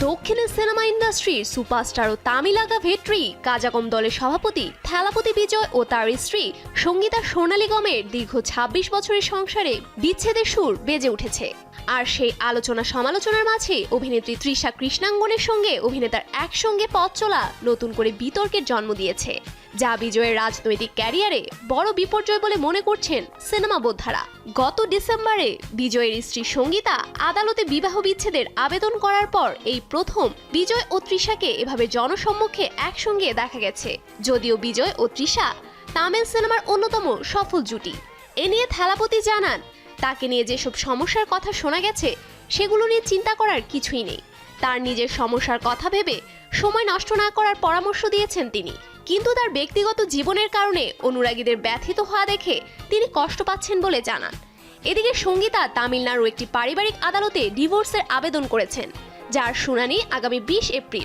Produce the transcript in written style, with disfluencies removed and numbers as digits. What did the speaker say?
দক্ষিণের সিনেমা ইন্ডাস্ট্রির সুপারস্টার ও তামিলাকা ভেট্রি কাজাগম দলের সভাপতি থেলাপতি বিজয় ও তার স্ত্রী সঙ্গীতা সোনালী গমের দীর্ঘ ২৬ বছরের সংসারে বিচ্ছেদের সুর বেজে উঠেছে। আর সেই আলোচনা সমালোচনার মাঝে অভিনেত্রী তৃষা কৃষ্ণাঙ্গনের সঙ্গে অভিনেতার একসঙ্গে পথ চলা নতুন করে বিতর্কের জন্ম দিয়েছে, যা বিজয়ের রাজনৈতিক ক্যারিয়ারে বড় বিপর্যয় বলে মনে করছেন সিনেমা বোদ্ধারা। গত ডিসেম্বরে বিজয়ের স্ত্রী সঙ্গীতা আদালতে বিবাহ বিচ্ছেদের আবেদন করার পর এই প্রথম বিজয় ও তৃষাকে এভাবে জনসম্মুখে একসঙ্গে দেখা গেছে। যদিও বিজয় ও তৃষা তামিল সিনেমার অন্যতম সফল জুটি। এ নিয়ে থেলাপতি জানান, তাকে নিয়ে যেসব সমস্যার কথা শোনা গেছে সেগুলো নিয়ে চিন্তা করার কিছুই নেই। তার নিজের সমস্যার কথা ভেবে সময় নষ্ট না করার পরামর্শ দিয়েছেন তিনি। কিন্তু তার ব্যক্তিগত জীবনের কারণে অনুরাগীদের ব্যথিত হওয়া দেখে তিনি কষ্ট পাচ্ছেন বলে জানান। এদিকে সঙ্গীতা তামিলনাড়ু একটি পারিবারিক আদালতে ডিভোর্সের আবেদন করেছেন, যার শুনানি আগামী ২০ এপ্রিল।